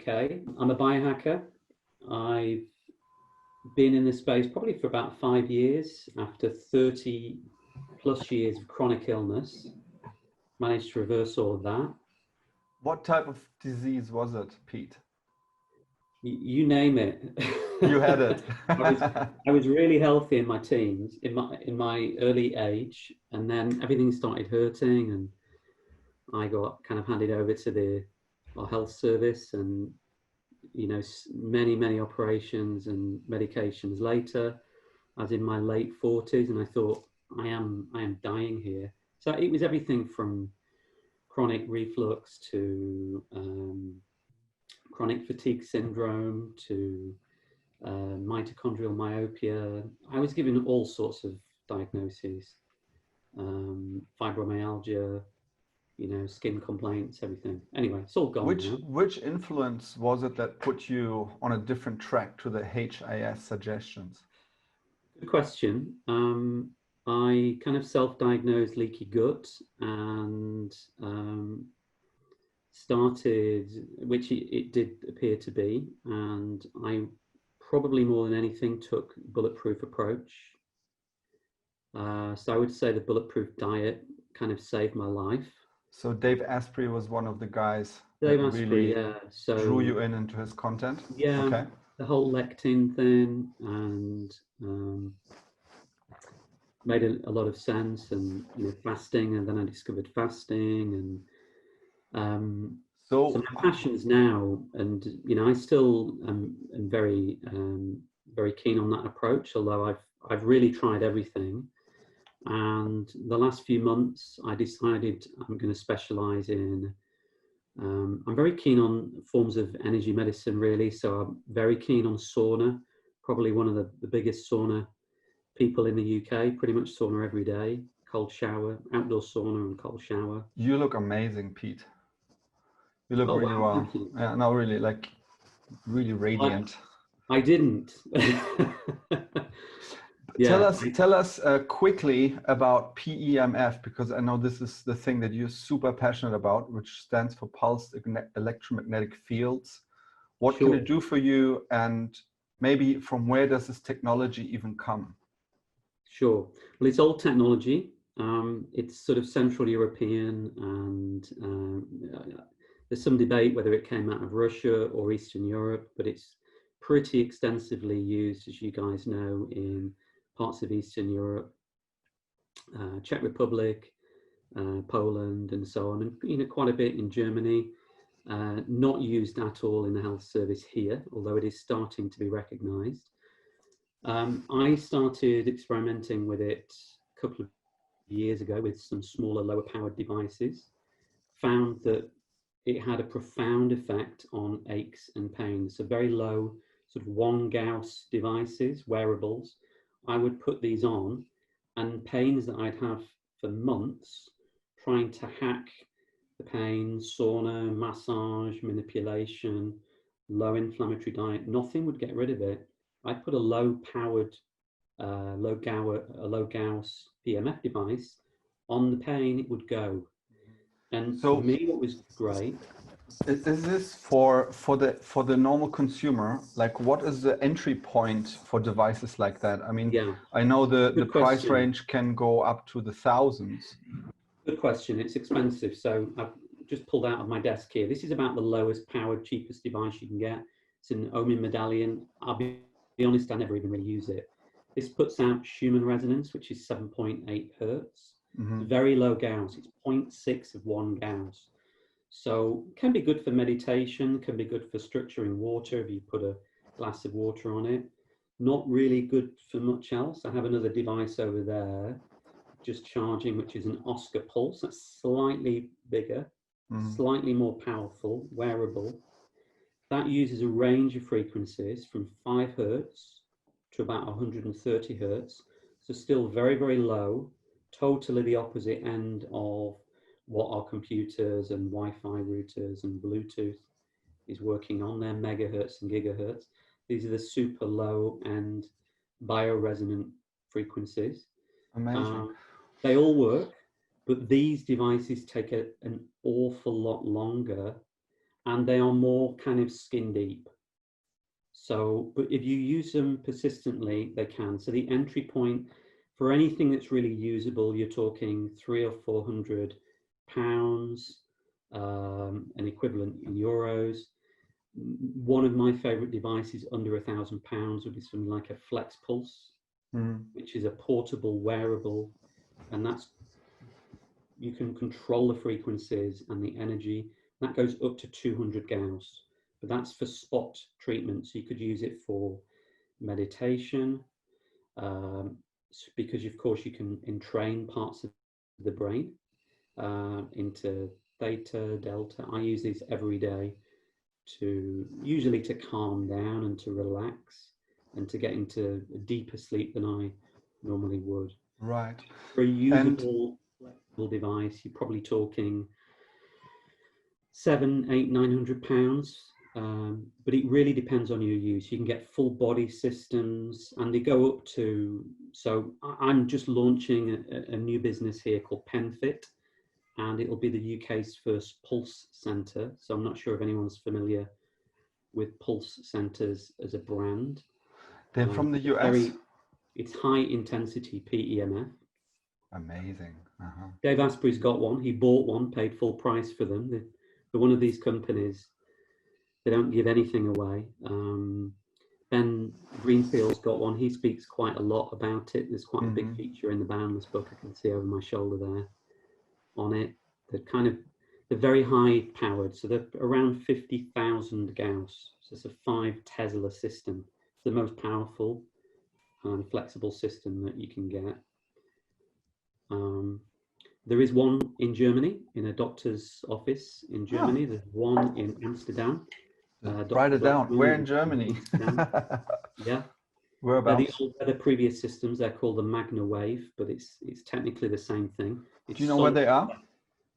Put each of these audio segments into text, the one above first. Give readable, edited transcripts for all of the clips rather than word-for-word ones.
okay. I'm a biohacker. I've been in this space probably for about 5 years. After 30 plus years of chronic illness, managed to reverse all of that. What type of disease was it, Pete? You name it. You had it. I was really healthy in my teens, in my early age, and then everything started hurting, and I got kind of handed over to our health service, and many operations and medications later. I was in my late 40s, and I thought, I am dying here. So it was everything from chronic reflux to chronic fatigue syndrome to mitochondrial myopia. I was given all sorts of diagnoses, fibromyalgia, skin complaints, everything. Anyway, it's all gone now. Which influence was it that put you on a different track to the HIS suggestions? Good question. I kind of self-diagnosed leaky gut and started, which it did appear to be, and I probably more than anything took bulletproof approach. So I would say the bulletproof diet kind of saved my life. So Dave Asprey was one of the guys Dave that Asprey, really so drew you into his content? Yeah, okay. The whole lectin thing, and made a lot of sense, and fasting, and then I discovered fasting, and so my passions now, and I still am very very keen on that approach, although I've really tried everything. And the last few months I decided I'm going to specialize in I'm very keen on forms of energy medicine, really. So I'm very keen on sauna, probably one of the biggest sauna people in the UK, pretty much sauna every day, cold shower, outdoor sauna and cold shower. You look amazing, Pete. You look really well. Yeah, no, really, like really radiant. I didn't. Yeah. Tell us quickly about PEMF, because I know this is the thing that you're super passionate about, which stands for Pulsed Electromagnetic Fields. What can it do for you, and maybe from where does this technology even come? Sure. Well, it's old technology. It's sort of Central European, and there's some debate whether it came out of Russia or Eastern Europe, but it's pretty extensively used, as you guys know, in parts of Eastern Europe, Czech Republic, Poland, and so on, and quite a bit in Germany. Not used at all in the health service here, although it is starting to be recognised. I started experimenting with it a couple of years ago with some smaller, lower powered devices. Found that it had a profound effect on aches and pains. So very low, sort of 1 Gauss devices, wearables. I would put these on, and pains that I'd have for months, trying to hack the pain, sauna, massage, manipulation, low inflammatory diet, nothing would get rid of it. I put a low-powered, low Gauss PEMF device on the pain, it would go. And so, for me, what was great. Is this for the normal consumer? Like, what is the entry point for devices like that? I mean, yeah. I know the price range can go up to the thousands. Good question. It's expensive. So I've just pulled out of my desk here. This is about the lowest powered, cheapest device you can get. It's an Omin medallion. I'll be honest, I never even really use it. This puts out Schumann resonance, which is 7.8 hertz. Mm-hmm. Very low Gauss. It's 0.6 of 1 Gauss. So it can be good for meditation, can be good for structuring water if you put a glass of water on it. Not really good for much else. I have another device over there, just charging, which is an Oscar Pulse. That's slightly bigger, slightly more powerful, wearable. That uses a range of frequencies from 5 hertz to about 130 hertz. So still very, very low, totally the opposite end of what our computers and Wi-Fi routers and Bluetooth is working on. They're megahertz and gigahertz. These are the super low end bioresonant frequencies. Amazing. They all work, but these devices take an awful lot longer and they are more kind of skin deep. So, but if you use them persistently, they can. So the entry point for anything that's really usable, you're talking £300 or £400, an equivalent in euros. One of my favorite devices under £1,000 would be something like a Flex Pulse, which is a portable wearable, and that's, you can control the frequencies and the energy. That goes up to 200 Gauss, but that's for spot treatment. So you could use it for meditation, because of course you can entrain parts of the brain into theta, delta. I use these every day usually to calm down and to relax and to get into a deeper sleep than I normally would. Right. For a usable, flexible device, you're probably talking £700, £800, £900. But it really depends on your use. You can get full body systems, and they go up to, so I'm just launching a new business here called PEMFit, and it'll be the UK's first pulse center. So I'm not sure if anyone's familiar with pulse centers as a brand. They're from the US? It's high intensity PEMF. Amazing. Dave Asprey's got one. He bought one, paid full price for them. They're one of these companies, they don't give anything away. Ben Greenfield's got one. He speaks quite a lot about it. There's quite a big feature in the Boundless book. I can see over my shoulder there on it. They're very high powered. So they're around 50,000 Gauss. So it's a 5 Tesla system. It's the most powerful and flexible system that you can get. There is one in Germany, in a doctor's office in Germany. There's one in Amsterdam. Write it down. Where in Germany? Yeah. Whereabouts? The previous systems, they're called the Magna Wave, but it's technically the same thing. Do you know where they are?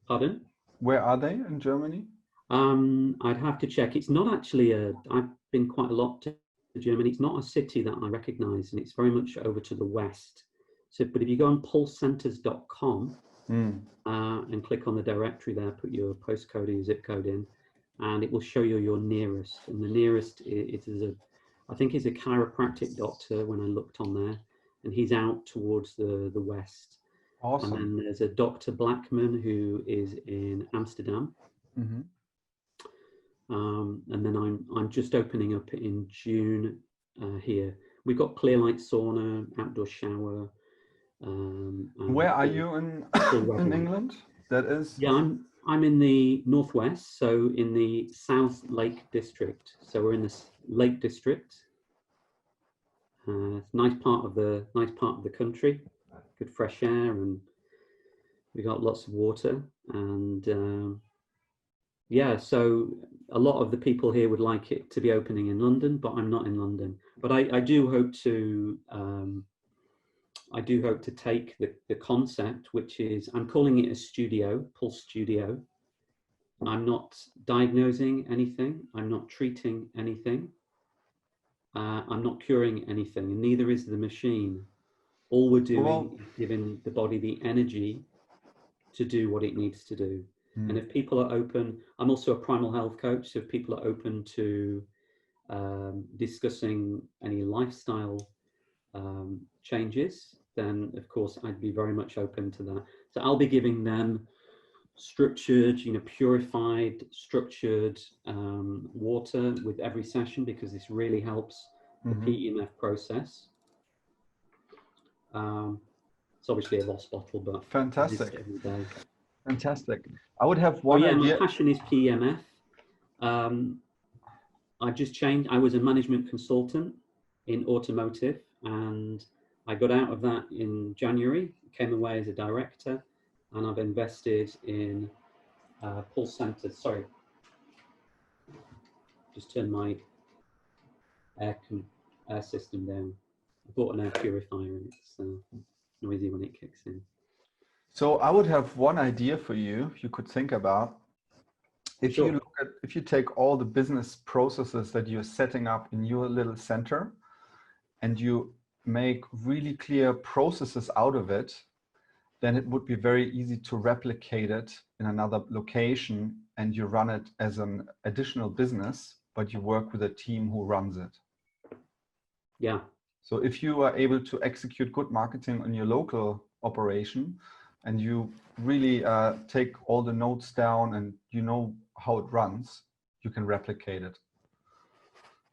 Pardon? Where are they in Germany? I'd have to check. It's not actually I've been quite a lot to Germany. It's not a city that I recognize, and it's very much over to the west. So, but if you go on pulsecenters.com and click on the directory there, put your postcode or your zip code in, and it will show you your nearest. And the nearest I think is a chiropractic doctor when I looked on there, and he's out towards the west. Awesome. And then there's a Dr. Blackman who is in Amsterdam. And then I'm just opening up in June here. We've got clear light sauna, outdoor shower. Where are you in England? That is. Yeah, I'm in the northwest, so in the South Lake District. So we're in the Lake District. It's a nice part of the country. Good fresh air, and we got lots of water. And yeah, so a lot of the people here would like it to be opening in London, but I'm not in London. But I do hope to take the concept, which is, I'm calling it a studio, Pulse Studio. I'm not diagnosing anything. I'm not treating anything. I'm not curing anything, and neither is the machine. All we're doing is giving the body the energy to do what it needs to do. And if people are open, I'm also a primal health coach, so if people are open to discussing any lifestyle changes, then of course I'd be very much open to that. So I'll be giving them structured, purified, structured water with every session, because this really helps the PEMF process. It's obviously a lost bottle, but fantastic. every day. Fantastic. I would have one idea. My passion is PEMF. I just changed. I was a management consultant in automotive, and I got out of that in January, came away as a director, and I've invested in Pulse Centers. Sorry, just turned my air system down. I bought an air purifier, and it's noisy when it kicks in. So I would have one idea for you could think about. If you look at, if you take all the business processes that you're setting up in your little center, and you make really clear processes out of it, then it would be very easy to replicate it in another location, and you run it as an additional business, but you work with a team who runs it. Yeah. So if you are able to execute good marketing on your local operation, and you really take all the notes down and you know how it runs, you can replicate it.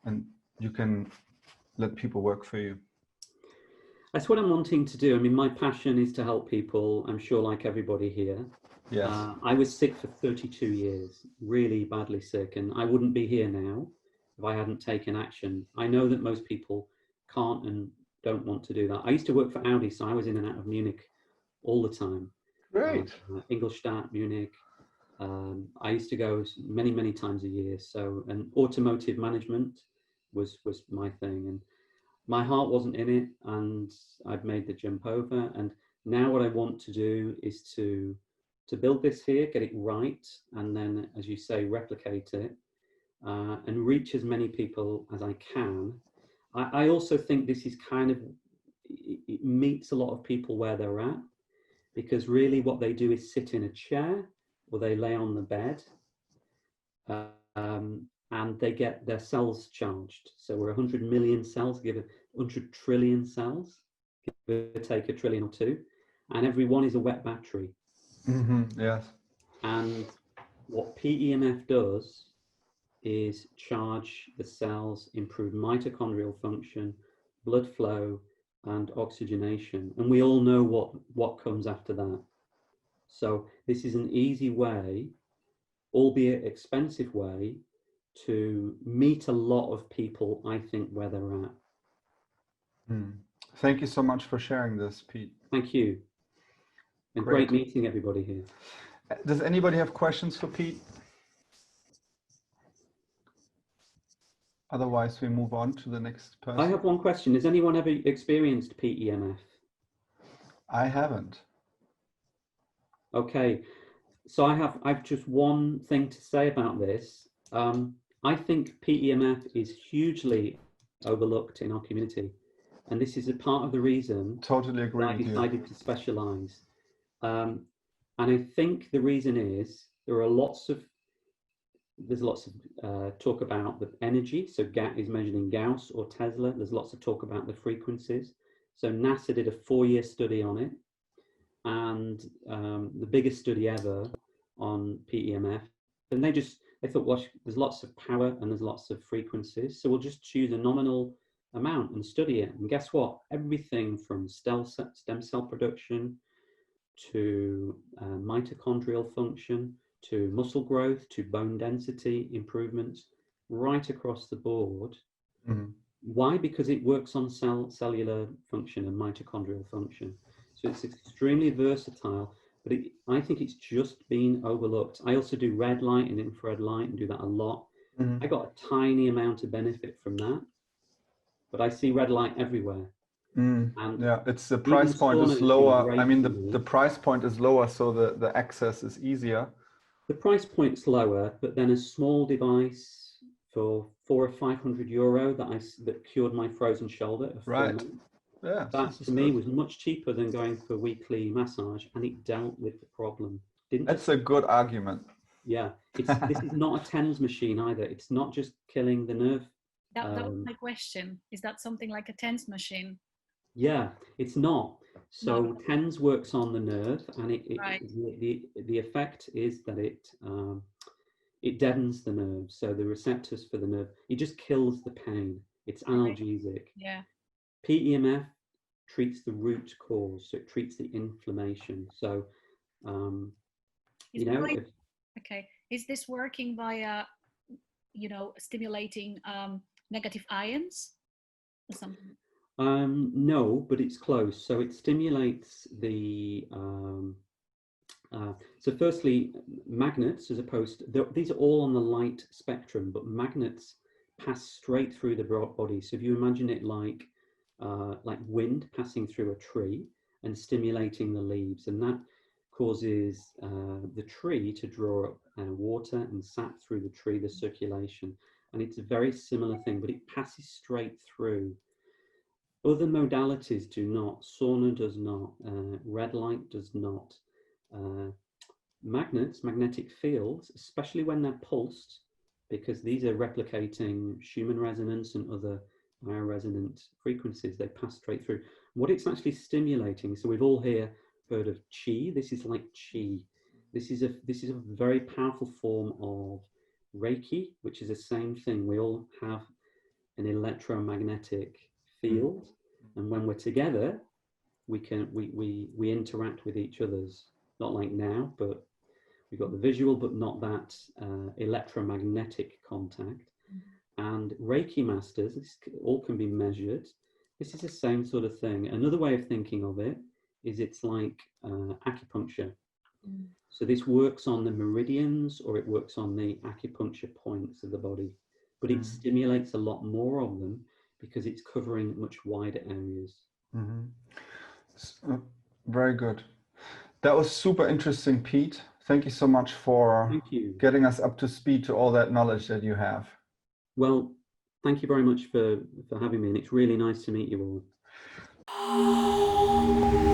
And you can let people work for you. That's what I'm wanting to do. I mean, my passion is to help people, I'm sure, like everybody here. Yes. I was sick for 32 years, really badly sick, and I wouldn't be here now if I hadn't taken action. I know that most people can't and don't want to do that. I used to work for Audi, so I was in and out of Munich all the time. Great. Ingolstadt, Munich. I used to go many, many times a year. So, and automotive management was my thing. And my heart wasn't in it, and I've made the jump over. And now what I want to do is to build this here, get it right, and then, as you say, replicate it and reach as many people as I can. I also think this is kind of, it meets a lot of people where they're at, because really what they do is sit in a chair or they lay on the bed and they get their cells charged. So we're 100 million cells, give it 100 trillion cells, give or take a trillion or two, and every one is a wet battery. Yes. And what PEMF does is charge the cells, improve mitochondrial function, blood flow, and oxygenation. And we all know what comes after that. So this is an easy way, albeit expensive way, to meet a lot of people, I think, where they're at. Thank you so much for sharing this, Pete. Thank you. And great meeting everybody here. Does anybody have questions for Pete? Otherwise, we move on to the next person. I have one question. Has anyone ever experienced PEMF? I haven't. Okay, so I've just one thing to say about this. I think PEMF is hugely overlooked in our community, and this is a part of the reason totally agree I decided to specialize. And I think the reason is there's lots of talk about the energy. So is measured in Gauss or Tesla. There's lots of talk about the frequencies. So NASA did a 4-year study on it, and the biggest study ever on PEMF. And they thought, well, there's lots of power and there's lots of frequencies, so we'll just choose a nominal amount and study it. And guess what? Everything from stem cell production to mitochondrial function, to muscle growth, to bone density improvements, right across the board. Why? Because it works on cellular function and mitochondrial function. So it's extremely versatile, but I think it's just been overlooked. I also do red light and infrared light and do that a lot. I got a tiny amount of benefit from that, but I see red light everywhere. And yeah, it's the price point is lower. I mean, the price point is lower, so the access is easier. The price point's lower, but then a small device for 400 or 500 euro that cured my frozen shoulder. Right. Yeah. That to me was much cheaper than going for weekly massage, and it dealt with the problem. That's a good argument. Yeah, this is not a TENS machine either. It's not just killing the nerve. That was my question. Is that something like a TENS machine? Yeah, it's not. So TENS works on the nerve, and the effect is that it deadens the nerve. So the receptors for the nerve, it just kills the pain. It's analgesic. Yeah. PEMF treats the root cause, so it treats the inflammation. So, okay, is this working via, stimulating negative ions or something? No, but it's close. So it stimulates the. So firstly, magnets, as opposed to these are all on the light spectrum, but magnets pass straight through the body. So if you imagine it like wind passing through a tree and stimulating the leaves, and that causes the tree to draw up water and sap through the tree, the circulation. And it's a very similar thing, but it passes straight through. Other modalities do not. Sauna does not. Red light does not. Magnets, magnetic fields, especially when they're pulsed, because these are replicating Schumann resonance and other bioresonant frequencies, they pass straight through. What it's actually stimulating, so we've all here heard of chi. This is like chi. This is a very powerful form of Reiki, which is the same thing. We all have an electromagnetic field, and when we're together, we interact with each other's. Not like now, but we've got the visual, but not that electromagnetic contact. And Reiki masters, this all can be measured. This is the same sort of thing. Another way of thinking of it is it's like acupuncture. So this works on the meridians, or it works on the acupuncture points of the body, but it stimulates a lot more of them because it's covering much wider areas. Very good. That was super interesting, Pete. Thank you so much for getting us up to speed to all that knowledge that you have. Well, thank you very much for having me, and it's really nice to meet you all.